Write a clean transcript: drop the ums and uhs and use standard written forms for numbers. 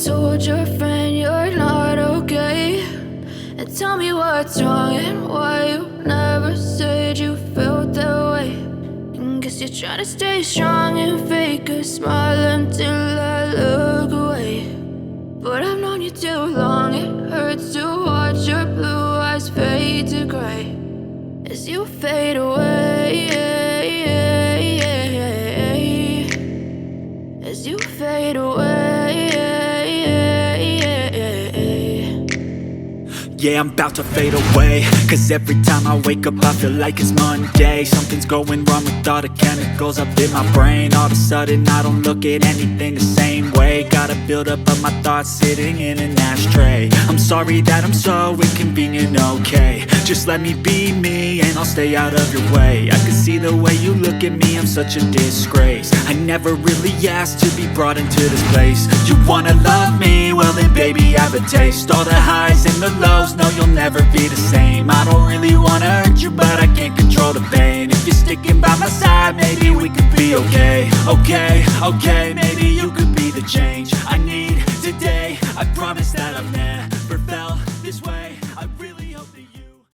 told your friend you're not okay? And tell me what's wrong and why you never said you felt that way. And guess you're trying to stay strong and fake a smile until I look away. But I've known you too long, it hurts to watch your blue eyes fade to gray as you fade away, as you fade away. Yeah, I'm about to fade away, cause every time I wake up I feel like it's Monday. Something's going wrong with all the chemicals up in my brain. All of a sudden I don't look at anything the same way. Got a buildup of my thoughts sitting in an ashtray. I'm sorry that I'm so inconvenient, okay? Just let me be me and I'll stay out of your way. I can see the way you look at me, I'm such a disgrace. I never really asked to be brought into this place. You wanna love me? Well then baby have a taste. All the highs and the lows, no you'll never be the same. I don't really wanna hurt you but I can't control the pain. If you're sticking by my side maybe we could be okay. Okay, maybe you could be the change I need today. I promise that I've never